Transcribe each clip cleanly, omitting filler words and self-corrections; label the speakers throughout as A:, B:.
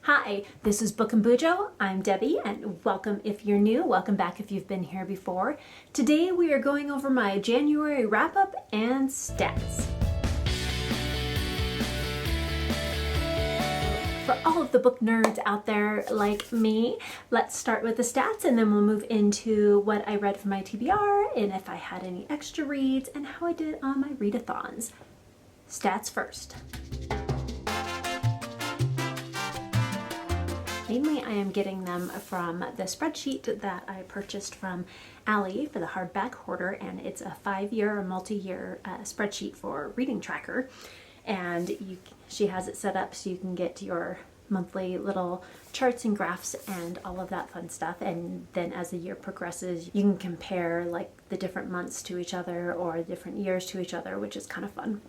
A: Hi, this is Book and BuJo. I'm Debbie, and welcome if you're new. Welcome back if you've been here before. Today we are going over my January wrap-up and stats. For all of the book nerds out there like me, let's start with the stats and then we'll move into what I read for my TBR and if I had any extra reads and how I did on my readathons. Stats first. Mainly I am getting them from the spreadsheet that I purchased from Aeldia for the hardback hoarder, and it's a 5-year or multi-year spreadsheet for reading tracker, and she has it set up so you can get your monthly little charts and graphs and all of that fun stuff, and then as the year progresses you can compare like the different months to each other or different years to each other, which is kind of fun.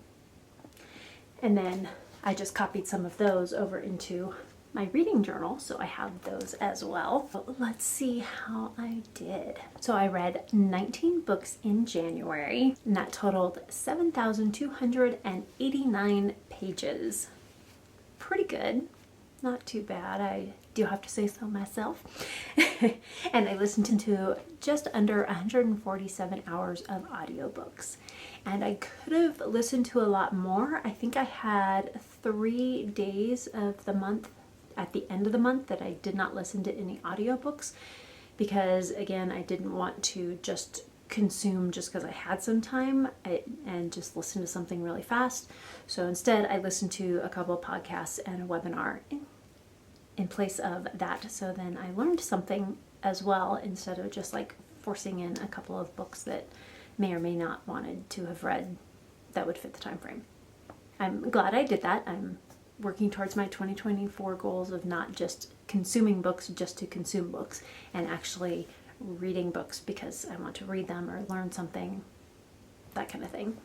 A: And then I just copied some of those over into my reading journal, so I have those as well. But let's see how I did. So I read 19 books in January, and that totaled 7,289 pages. Pretty good, not too bad, I do have to say so myself. And I listened to just under 147 hours of audiobooks. And I could have listened to a lot more. I think I had 3 days of the month at the end of the month that I did not listen to any audiobooks because, again, I didn't want to just consume just because I had some time and just listen to something really fast. So instead I listened to a couple of podcasts and a webinar in place of that. So then I learned something as well instead of just like forcing in a couple of books that may or may not wanted to have read that would fit the time frame. I'm glad I did that. I'm working towards my 2024 goals of not just consuming books just to consume books and actually reading books because I want to read them or learn something, that kind of thing.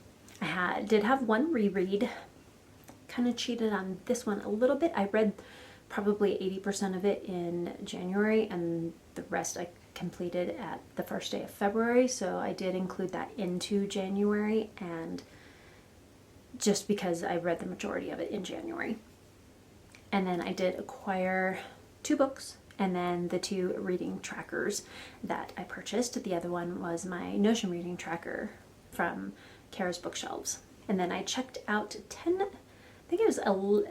A: I did have one reread. Kind of cheated on this one a little bit. I read probably 80% of it in January and the rest I completed at the first day of February, so I did include that into January, and just because I read the majority of it in January. And then I did acquire 2 books and then the 2 reading trackers that I purchased. The other one was my Notion reading tracker from Kara's Bookshelves. And then I checked out 10, I think it was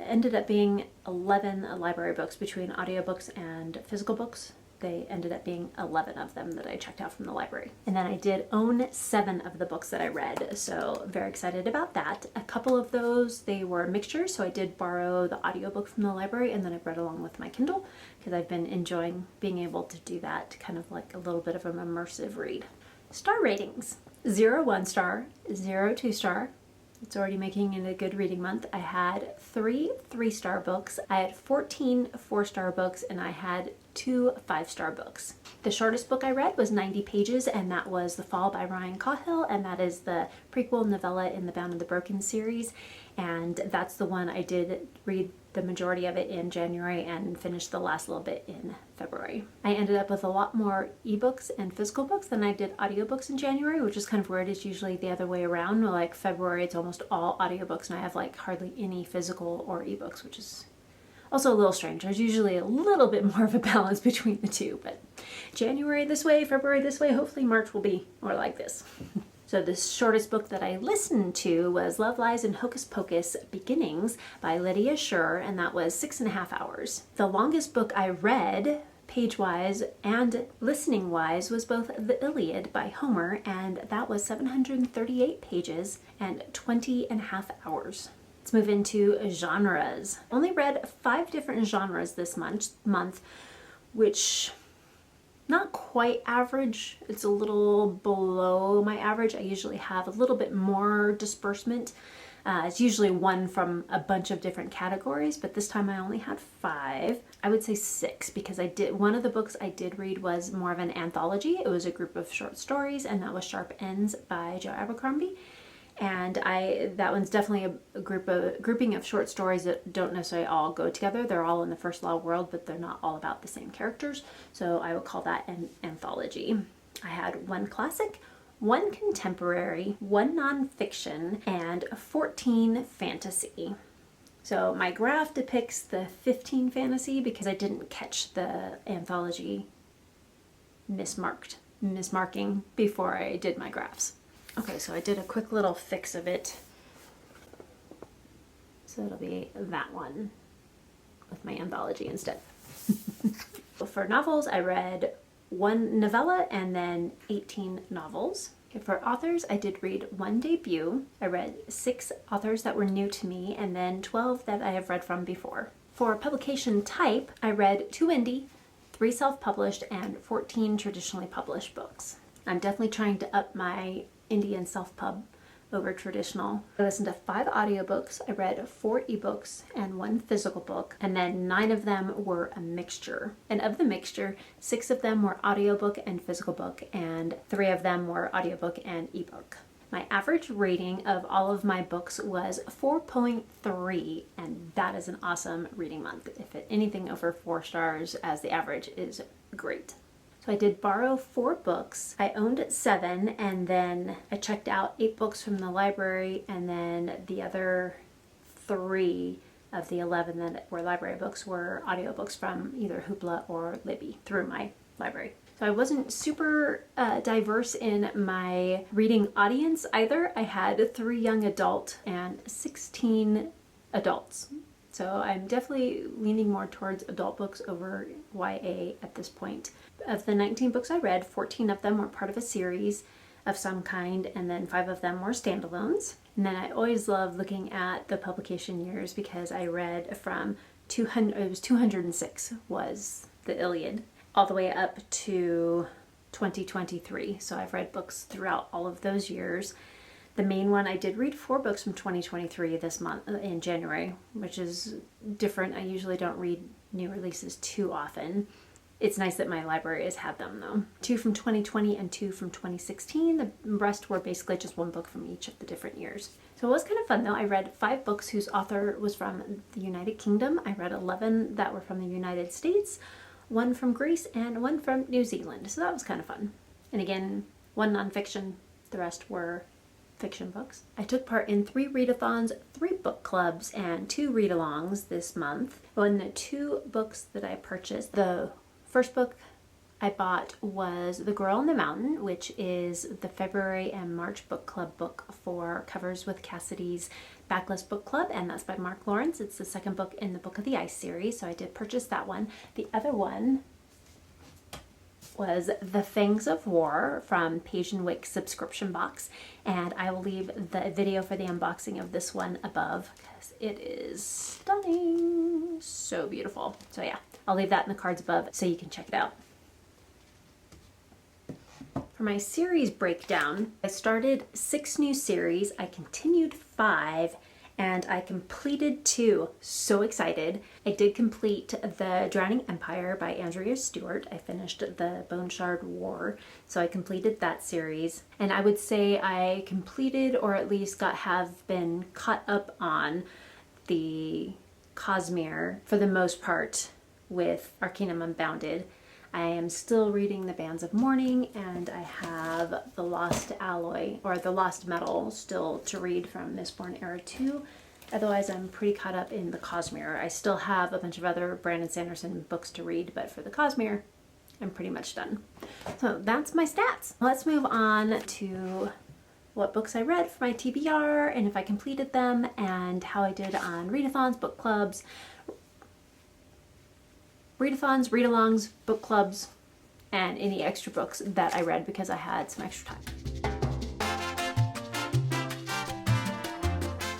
A: ended up being 11 library books between audiobooks and physical books. They ended up being 11 of them that I checked out from the library. And then I did own 7 of the books that I read, so very excited about that. A couple of those, they were mixtures, so I did borrow the audiobook from the library and then I read along with my Kindle because I've been enjoying being able to do that, kind of like a little bit of an immersive read. Star ratings: 0 1 star, 0 2 star. It's already making it a good reading month. I had 3 3-star books, I had 14 4-star books, and I had 2 5-star books. The shortest book I read was 90 pages, and that was The Fall by Ryan Cahill, and that is the prequel novella in the Bound and the Broken series, and that's the one I did read the majority of it in January and finished the last little bit in February. I ended up with a lot more ebooks and physical books than I did audiobooks in January, which is kind of weird. It's usually the other way around. Like February, it's almost all audiobooks and I have like hardly any physical or ebooks, which is also a little strange. There's usually a little bit more of a balance between the two, but January this way, February this way, hopefully March will be more like this. So the shortest book that I listened to was Love Lies and Hocus Pocus Beginnings by Lydia Schur, and that was 6.5 hours. The longest book I read, page-wise and listening-wise, was both the Iliad by Homer, and that was 738 pages and 20.5 hours. Let's move into genres. I only read 5 different genres this month, which not quite average. It's a little below my average. I usually have a little bit more disbursement. It's usually one from a bunch of different categories, but this time I only had 5. I would say 6 because one of the books I did read was more of an anthology. It was a group of short stories, and that was Sharp Ends by Joe Abercrombie. And that one's definitely a grouping of short stories that don't necessarily all go together. They're all in the first law world, but they're not all about the same characters. So I would call that an anthology. I had 1 classic, 1 contemporary, 1 nonfiction, and 14 fantasy. So my graph depicts the 15 fantasy because I didn't catch the anthology mismarking before I did my graphs. Okay, so I did a quick little fix of it. So it'll be that one with my anthology instead. For novels, I read 1 novella and then 18 novels. For authors, I did read 1 debut. I read 6 authors that were new to me and then 12 that I have read from before. For publication type, I read 2 indie, 3 self-published, and 14 traditionally published books. I'm definitely trying to up my indie and self-pub over traditional. I listened to 5 audiobooks. I read 4 ebooks and 1 physical book, and then 9 of them were a mixture. And of the mixture, 6 of them were audiobook and physical book, and 3 of them were audiobook and ebook. My average rating of all of my books was 4.3, and that is an awesome reading month. If anything over 4 stars as the average is great. So I did borrow 4 books. I owned 7, and then I checked out 8 books from the library, and then the other 3 of the 11 that were library books were audiobooks from either Hoopla or Libby through my library. So I wasn't super diverse in my reading audience either. I had 3 young adult and 16 adults. So I'm definitely leaning more towards adult books over YA at this point. Of the 19 books I read, 14 of them were part of a series of some kind, and then 5 of them were standalones. And then I always love looking at the publication years because I read from 206 was the Iliad, all the way up to 2023. So I've read books throughout all of those years. The main one, I did read 4 books from 2023 this month in January, which is different. I usually don't read new releases too often. It's nice that my library has had them though. 2 from 2020 and 2 from 2016. The rest were basically just 1 book from each of the different years. So it was kind of fun though. I read 5 books whose author was from the United Kingdom. I read 11 that were from the United States, 1 from Greece, and 1 from New Zealand. So that was kind of fun. And again, 1 nonfiction, the rest were fiction books. I took part in 3 readathons, 3 book clubs, and 2 readalongs this month. In the 2 books that I purchased, the first book I bought was The Girl on the Mountain, which is the February and March book club book for Covers with Cassidy's Backlist book club, and that's by Mark Lawrence. It's the 2nd book in the Book of the Ice series, so I did purchase that one. The other one was The Fangs of War from Page & Wick's subscription box, and I will leave the video for the unboxing of this one above because it is stunning, so beautiful. So yeah, I'll leave that in the cards above so you can check it out. For my series breakdown, I started 6 new series, I continued 5, and I completed 2. So excited. I did complete The Drowning Empire by Andrea Stewart. I finished The Bone Shard War, so I completed that series. And I would say I completed, or at least have been caught up on, the Cosmere for the most part with Arcanum Unbounded. I am still reading The Bands of Mourning, and I have The Lost Alloy, or The Lost Metal, still to read from Mistborn Era 2. Otherwise, I'm pretty caught up in the Cosmere. I still have a bunch of other Brandon Sanderson books to read, but for the Cosmere, I'm pretty much done. So that's my stats. Let's move on to what books I read for my TBR, and if I completed them, and how I did on readathons, book clubs, readathons, readalongs, book clubs, and any extra books that I read because I had some extra time.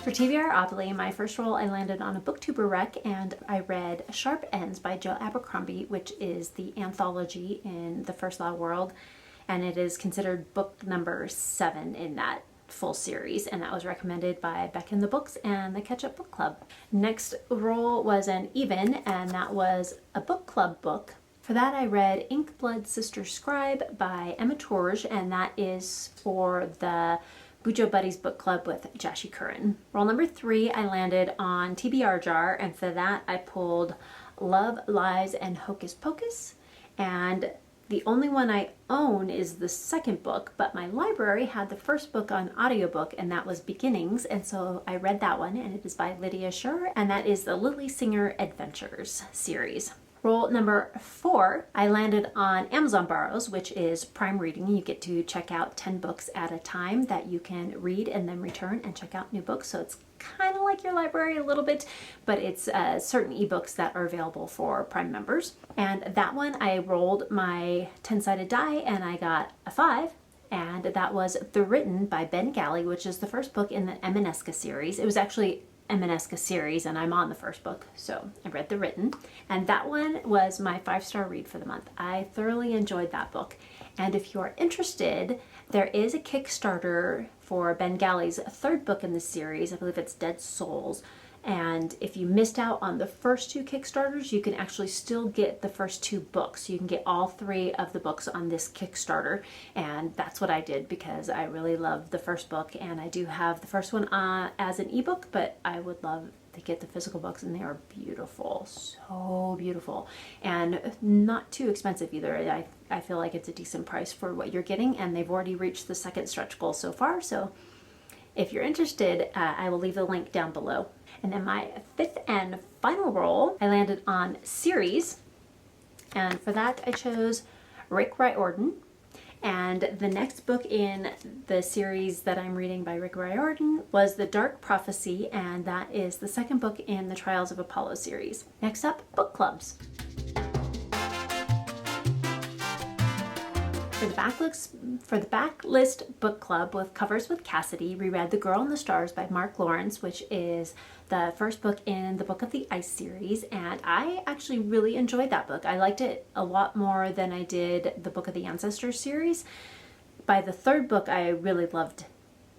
A: For TBR-opoly, my first roll I landed on a booktuber rec, and I read Sharp Ends by Jill Abercrombie, which is the anthology in the First Law world, and it is considered book number 7 in that full series, and that was recommended by Beck in the Books and the Catch Up Book Club. Next roll was an even, and that was a book club book. For that I read Inkblood Sister Scribe by Emma Torge, and that is for the BuJo Buddies book club with Jashi Curran. Roll number 3 I landed on TBR Jar, and for that I pulled Love, Lies, and Hocus Pocus, and The only one I own is the second book, but my library had the first book on audiobook, and that was Beginnings, and so I read that one, and it is by Lydia Schur, and that is the Lily Singer Adventures series. Roll number 4, I landed on Amazon Borrows, which is Prime Reading. You get to check out 10 books at a time that you can read and then return and check out new books. So it's kind of like your library a little bit, but it's certain ebooks that are available for Prime members. And that one, I rolled my 10-sided die and I got a 5. And that was The Written by Ben Galley, which is the first book in the Emaneska series. It was actually Emaneska series, and I'm on the first book, so I read The Written, and that one was my 5-star read for the month. I thoroughly enjoyed that book, and if you're interested, there is a Kickstarter for Ben Galley's third book in the series. I believe it's Dead Souls, and if you missed out on the first 2 Kickstarters, you can actually still get the first 2 books. You can get all 3 of the books on this Kickstarter, and that's what I did because I really loved the first book, and I do have the first one as an ebook, but I would love to get the physical books, and they are beautiful, so beautiful, and not too expensive either. I feel like it's a decent price for what you're getting, and they've already reached the second stretch goal so far, so if you're interested, I will leave the link down below. And then my 5th and final roll, I landed on series, and for that I chose Rick Riordan. And the next book in the series that I'm reading by Rick Riordan was The Dark Prophecy, and that is the second book in the Trials of Apollo series. Next up, book clubs. For the Backlist book club with Covers with Cassidy, reread The Girl in the Stars by Mark Lawrence, which is the first book in the Book of the Ice series, and I actually really enjoyed that book. I liked it a lot more than I did the Book of the Ancestors series. By the third book, I really loved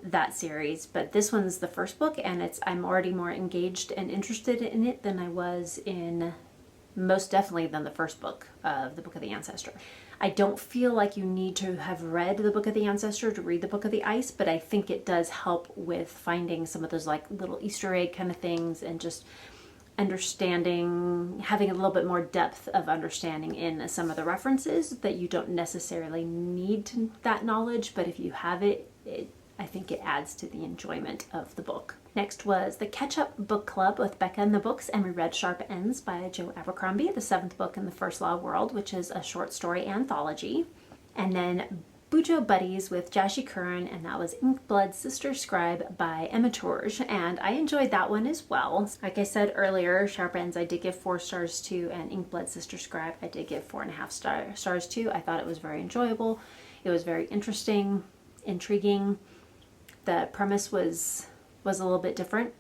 A: that series, but this one's the first book, and I'm already more engaged and interested in it than I was in, most definitely, than the first book of the Book of the Ancestor. I don't feel like you need to have read the Book of the Ancestor to read the Book of the Ice, but I think it does help with finding some of those like little Easter egg kind of things and just understanding, having a little bit more depth of understanding in some of the references that you don't necessarily need that knowledge, but if you have it, I think it adds to the enjoyment of the book. Next was the Catch-Up Book Club with Becca and the Books, and we read Sharp Ends by Joe Abercrombie, the 7th book in the First Law World, which is a short story anthology. And then BuJo Buddies with Jashi Curran, and that was Inkblood Sister Scribe by Emma Tourge, and I enjoyed that one as well. Like I said earlier, Sharp Ends I did give 4 stars to, and Inkblood Sister Scribe I did give 4.5 stars to. I thought it was very enjoyable. It was very interesting, intriguing. The premise was a little bit different.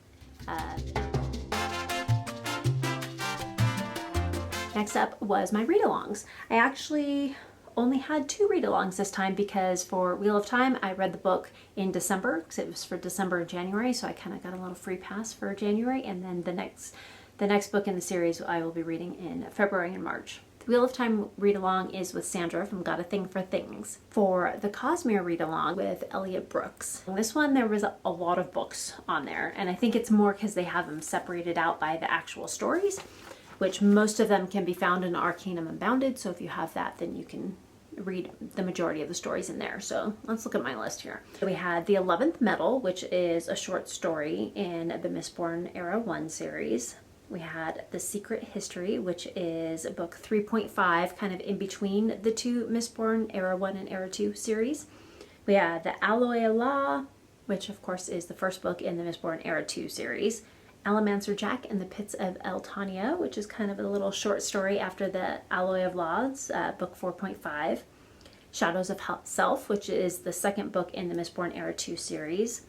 A: Next up was my read-alongs. I actually only had 2 read-alongs this time because for Wheel of Time I read the book in December because it was for December and January, so I kind of got a little free pass for January, and then the next book in the series I will be reading in February and March. The Wheel of Time read-along is with Sandra from Got a Thing for Things. For the Cosmere read-along with Elliot Brooks. This one, there was a lot of books on there, and I think it's more because they have them separated out by the actual stories, which most of them can be found in Arcanum Unbounded, so if you have that, then you can read the majority of the stories in there. So let's look at my list here. So we had The 11th Metal, which is a short story in the Mistborn Era 1 series. We had The Secret History, which is book 3.5, kind of in between the 2 Mistborn Era 1 and Era 2 series. We had The Alloy of Law, which of course is the first book in the Mistborn Era 2 series. Alamancer Jack and the Pits of Eltania, which is kind of a little short story after the Alloy of Laws, book 4.5. Shadows of Self, which is the second book in the Mistborn Era 2 series,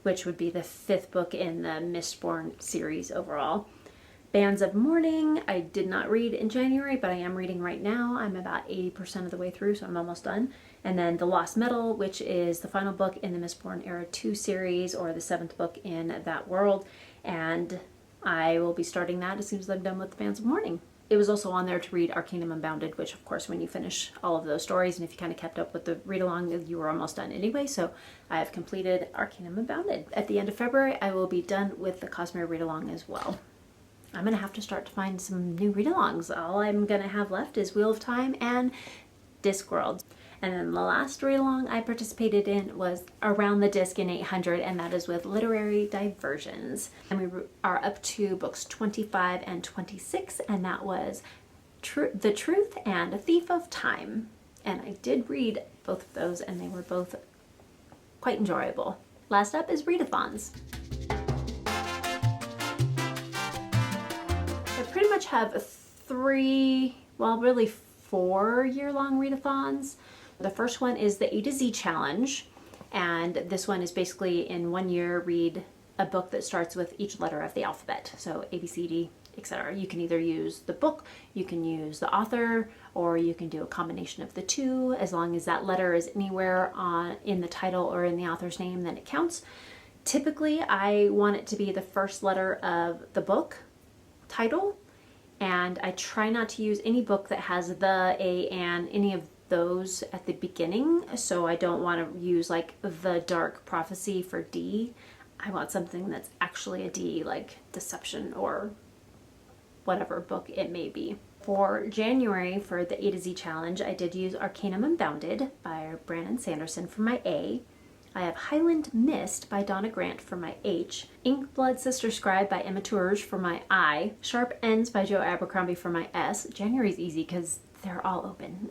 A: which would be the 5th book in the Mistborn series overall. Bands of Mourning, I did not read in January, but I am reading right now. I'm about 80% of the way through, so I'm almost done. And then The Lost Metal, which is the final book in the Mistborn Era 2 series, or the 7th book in that world. And I will be starting that as soon as I'm done with the Bands of Mourning. It was also on there to read Arcanum Unbounded, which of course when you finish all of those stories, and if you kind of kept up with the read-along, you were almost done anyway, so I have completed Arcanum Unbounded. At the end of February, I will be done with the Cosmere read-along as well. I'm going to have to start to find some new read-alongs. All I'm going to have left is Wheel of Time and Discworld. And then the last read-along I participated in was Around the Disc in 800, and that is with Literary Diversions. And we are up to books 25 and 26, and that was The Truth and Thief of Time. And I did read both of those, and they were both quite enjoyable. Last up is Readathons. I pretty much have 3, well, really 4 year-long readathons. The first one is the A to Z challenge, and this one is basically in 1 year read a book that starts with each letter of the alphabet. So A, B, C, D, etc. You can either use the book, you can use the author, or you can do a combination of the two. As long as that letter is anywhere in the title or in the author's name, then it counts. Typically, I want it to be the first letter of the book title, and I try not to use any book that has the, a, and any of those at the beginning. So I don't want to use like The Dark Prophecy for D. I want something that's actually a D, like Deception or whatever book it may be. For January, for the A to Z challenge, I did use Arcanum Unbounded by Brandon Sanderson for my A. I have Highland Mist by Donna Grant for my H, Inkblood Sister Scribe by Emma Tourge for my I, Sharp Ends by Joe Abercrombie for my S. January's easy because they're all open.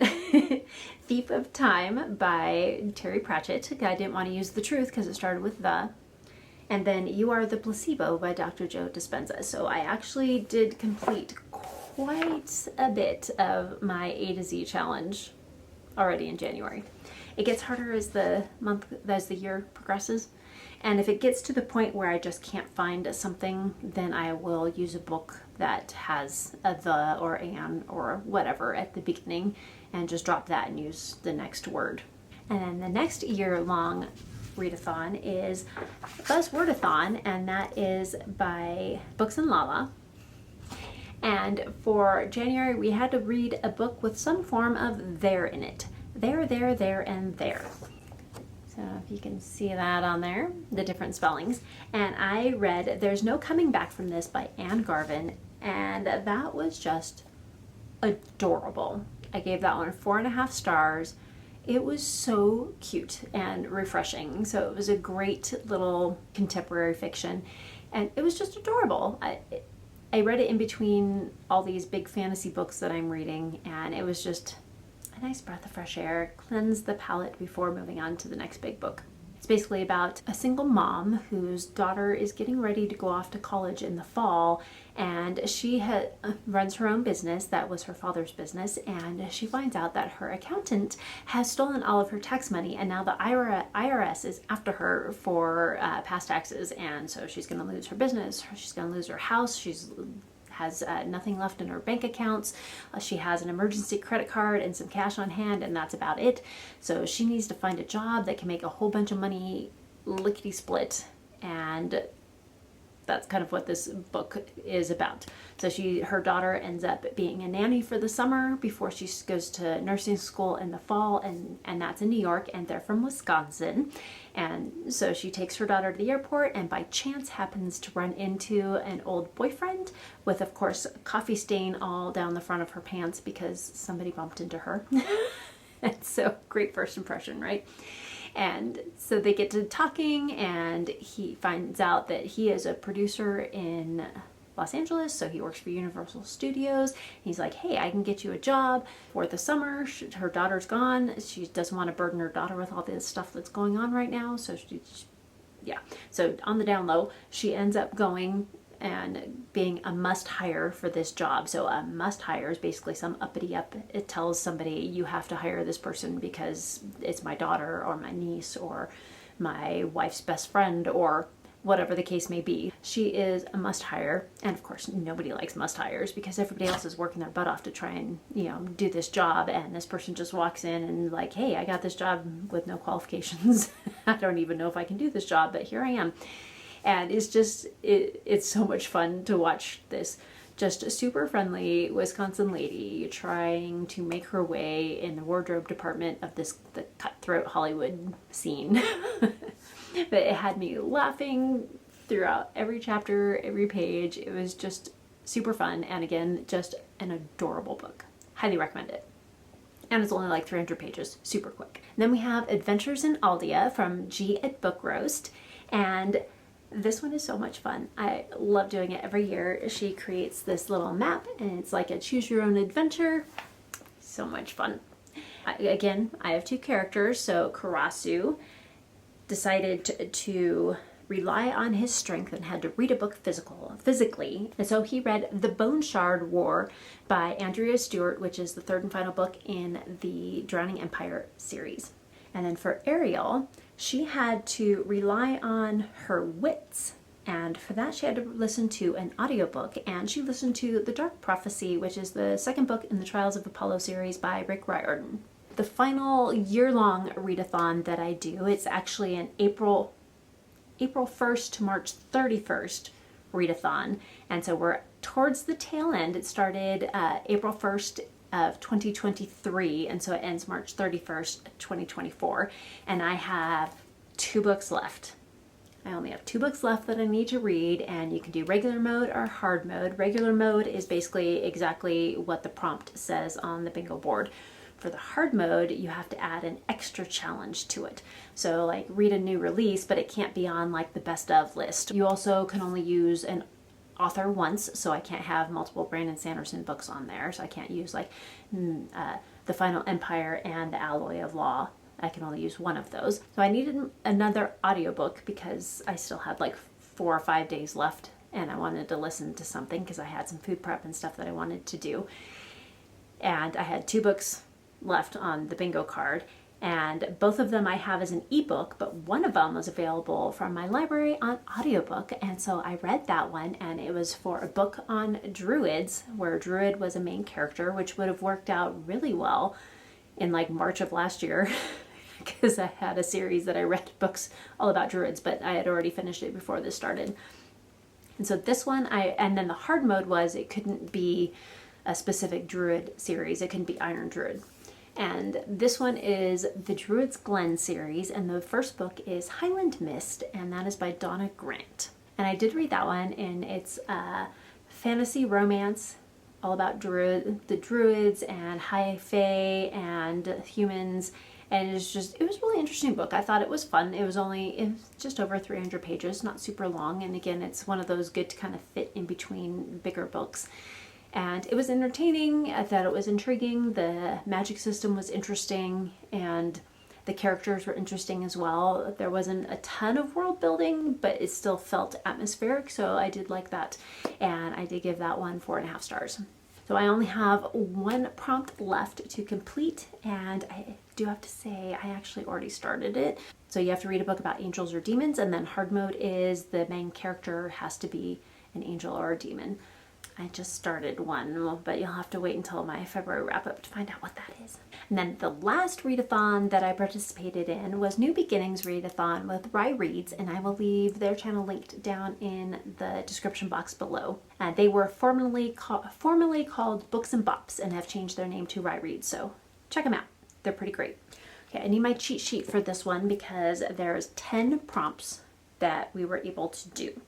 A: Thief of Time by Terry Pratchett. I didn't want to use The Truth because it started with the. And then You Are the Placebo by Dr. Joe Dispenza. So I actually did complete quite a bit of my A to Z challenge already in January. It gets harder as the year progresses. And if it gets to the point where I just can't find something, then I will use a book that has a the or an or whatever at the beginning and just drop that and use the next word. And then the next year-long readathon is Buzzwordathon, and that is by Books and Lala. And for January, we had to read a book with some form of there in it. There, and there. So if you can see that on there, the different spellings. And I read There's No Coming Back from This by Anne Garvin, and that was just adorable. I gave that one 4.5 stars. It was so cute and refreshing. So it was a great little contemporary fiction, and it was just adorable. I read it in between all these big fantasy books that I'm reading, and it was just a nice breath of fresh air, cleanse the palate before moving on to the next big book. It's basically about a single mom whose daughter is getting ready to go off to college in the fall, and she runs her own business. That was her father's business, and she finds out that her accountant has stolen all of her tax money, and now the IRS is after her for past taxes, and so she's going to lose her business, she's going to lose her house, has nothing left in her bank accounts. She has an emergency credit card and some cash on hand, and that's about it. So she needs to find a job that can make a whole bunch of money lickety split, and that's kind of what this book is about. So her daughter ends up being a nanny for the summer before she goes to nursing school in the fall, and that's in New York, and they're from Wisconsin. And so she takes her daughter to the airport and by chance happens to run into an old boyfriend with, of course, a coffee stain all down the front of her pants because somebody bumped into her. And so great first impression, right? And so they get to talking, and he finds out that he is a producer in Los Angeles, so he works for Universal Studios. He's like, hey, I can get you a job for the summer. Her daughter's gone. She doesn't want to burden her daughter with all this stuff that's going on right now. So so on the down low, she ends up going and being a must hire for this job. So a must hire is basically some uppity up. It tells somebody you have to hire this person because it's my daughter or my niece or my wife's best friend or whatever the case may be. She is a must hire, and of course nobody likes must hires because everybody else is working their butt off to try and do this job, and this person just walks in and like, hey, I got this job with no qualifications. I don't even know if I can do this job, but here I am. And it's just it's so much fun to watch this just a super friendly Wisconsin lady trying to make her way in the wardrobe department of the cutthroat Hollywood scene. But it had me laughing throughout every chapter, every page. It was just super fun, and again, just an adorable book. Highly recommend it. and it's only like 300 pages, super quick. And then we have Adventures in Aeldia from G at Book Roast, and this one is so much fun. I love doing it every year. She creates this little map, and it's like a choose your own adventure. So much fun. Again, I have two characters, so Karasu decided to rely on his strength and had to read a book physically. And so he read The Bone Shard War by Andrea Stewart, which is the third and final book in the Drowning Empire series. And then for Ariel, she had to rely on her wits. And for that, she had to listen to an audiobook, and she listened to The Dark Prophecy, which is the second book in the Trials of Apollo series by Rick Riordan. The final year-long readathon that I do, it's actually an April 1st to March 31st readathon, and so we're towards the tail end. It started April 1st of 2023, and so it ends March 31st, 2024, and I have 2 books left. I only have 2 books left that I need to read, and you can do regular mode or hard mode. Regular mode is basically exactly what the prompt says on the bingo board. For the hard mode, you have to add an extra challenge to it. So like read a new release, but it can't be on like the best of list. You also can only use an author once, so I can't have multiple Brandon Sanderson books on there. So I can't use like The Final Empire and The Alloy of Law. I can only use one of those. So I needed another audiobook because I still had like 4 or 5 days left, and I wanted to listen to something because I had some food prep and stuff that I wanted to do. And I had 2 books left on the bingo card, and both of them I have as an ebook, but one of them was available from my library on audiobook, and so I read that one, and it was for a book on druids where druid was a main character, which would have worked out really well in like March of last year because I had a series that I read books all about druids, but I had already finished it before this started. And so this one, and then the hard mode was it couldn't be a specific druid series, it couldn't be Iron Druid. And this one is the Druid's Glen series, and the first book is Highland Mist, and that is by Donna Grant. And I did read that one, and it's a fantasy romance all about the druids and high fae and humans, and it was a really interesting book. I thought it was fun. It was just over 300 pages, not super long, and again, it's one of those good to kind of fit in between bigger books. And it was entertaining. I thought it was intriguing. The magic system was interesting, and the characters were interesting as well. There wasn't a ton of world building, but it still felt atmospheric, so I did like that. And I did give that one 4.5 stars. So I only have 1 prompt left to complete, and I do have to say I actually already started it. So you have to read a book about angels or demons, and then hard mode is the main character has to be an angel or a demon. I just started one, but you'll have to wait until my February wrap-up to find out what that is. And then the last readathon that I participated in was New Beginnings Readathon with Rye Reads, and I will leave their channel linked down in the description box below. They were formerly called Books and Bops and have changed their name to Rye Reads, so check them out. They're pretty great. Okay, I need my cheat sheet for this one because there's 10 prompts that we were able to do.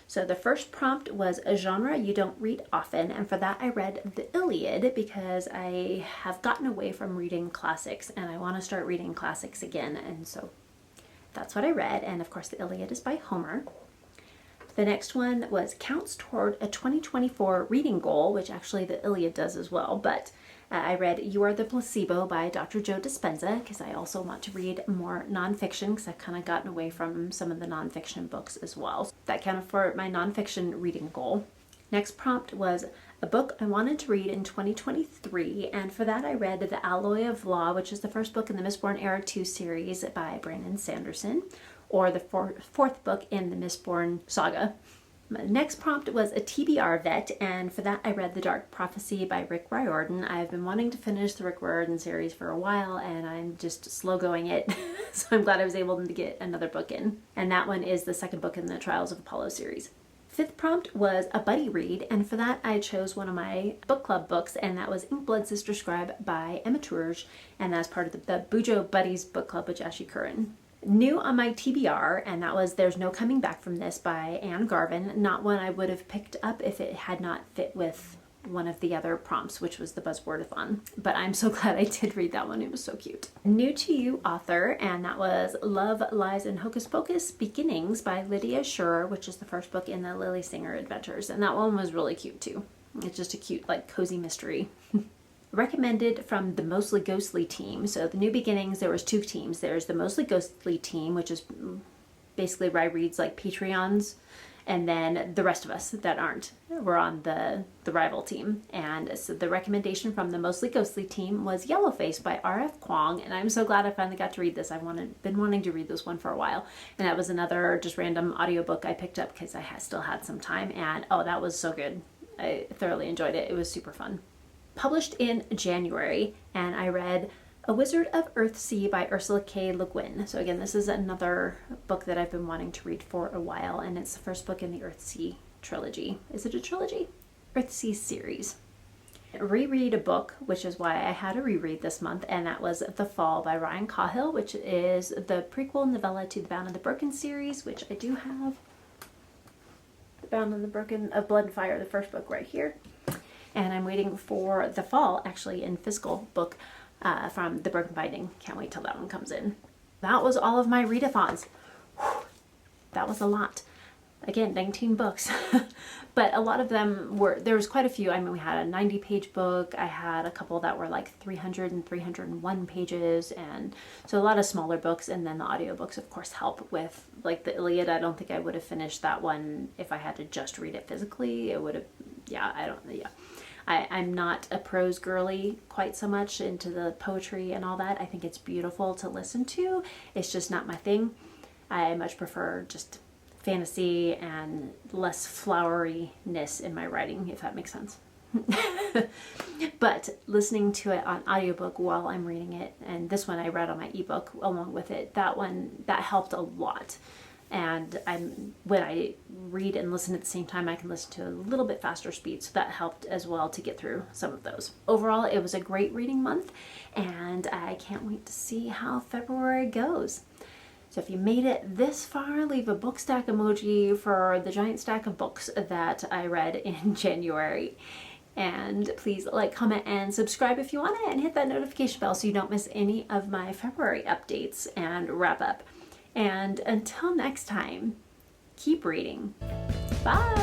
A: So the first prompt was a genre you don't read often, and for that I read the Iliad because I have gotten away from reading classics and I want to start reading classics again, and so that's what I read, and of course the Iliad is by Homer. The next one was Counts Toward a 2024 Reading Goal, which actually the Iliad does as well, but I read You Are the Placebo by Dr. Joe Dispenza because I also want to read more nonfiction because I've kind of gotten away from some of the nonfiction books as well. So that counted for my nonfiction reading goal. Next prompt was a book I wanted to read in 2023, and for that I read The Alloy of Law, which is the first book in the Mistborn Era 2 series by Brandon Sanderson, or the fourth book in the Mistborn saga. My next prompt was a TBR vet, and for that I read The Dark Prophecy by Rick Riordan. I've been wanting to finish the Rick Riordan series for a while, and I'm just slow going it, so I'm glad I was able to get another book in. And that one is the second book in the Trials of Apollo series. Fifth prompt was a buddy read, and for that I chose one of my book club books, and that was Inkblood Sister Scribe by Emma Tourge, and that's part of the BuJo Buddies book club with Jashi Curran. New on my TBR, and that was There's No Coming Back from This by Anne Garvin. Not one I would have picked up if it had not fit with one of the other prompts, which was the Buzzwordathon. But I'm so glad I did read that one. It was so cute. New to you author, and that was Love Lies in Hocus Pocus Beginnings by Lydia Schurer, which is the first book in the Lily Singer Adventures. And that one was really cute too. It's just a cute, like, cozy mystery. Recommended from the Mostly Ghostly team. So the New Beginnings, there was 2 teams. There's the Mostly Ghostly team, which is basically where I reads like Patreons, and then the rest of us that aren't, we're on the rival team. And so the recommendation from the Mostly Ghostly team was Yellowface by R.F. Kuang, and I'm so glad I finally got to read this. I've been wanting to read this one for a while, and that was another just random audiobook I picked up because I still had some time, and oh, that was so good. I thoroughly enjoyed it. It was super fun. Published in January, and I read A Wizard of Earthsea by Ursula K. Le Guin. So again, this is another book that I've been wanting to read for a while, and it's the first book in the Earthsea trilogy. Is it a trilogy? Earthsea series. Reread a book, which is why I had a reread this month, and that was The Fall by Ryan Cahill, which is the prequel novella to the Bound and the Broken series, which I do have. The Bound and the Broken of Blood and Fire, the first book right here. And I'm waiting for The Fall, actually in physical book, from The Broken Binding. Can't wait till that one comes in. That was all of my readathons. Whew, that was a lot. Again, 19 books. But a lot of them there was quite a few. I mean, we had a 90-page book. I had a couple that were like 300 and 301 pages. And so a lot of smaller books. And then the audiobooks, of course, help with, like the Iliad. I don't think I would have finished that one if I had to just read it physically. It would have, I'm not a prose girly quite so much, into the poetry and all that. I think it's beautiful to listen to. It's just not my thing. I much prefer just fantasy and less floweriness in my writing, if that makes sense. But listening to it on audiobook while I'm reading it, and this one I read on my ebook along with it, that helped a lot. And when I read and listen at the same time, I can listen to a little bit faster speed, so that helped as well to get through some of those. Overall, it was a great reading month, and I can't wait to see how February goes. So if you made it this far, leave a book stack emoji for the giant stack of books that I read in January. And please like, comment, and subscribe if you want it, and hit that notification bell so you don't miss any of my February updates and wrap up. And until next time, keep reading. Bye!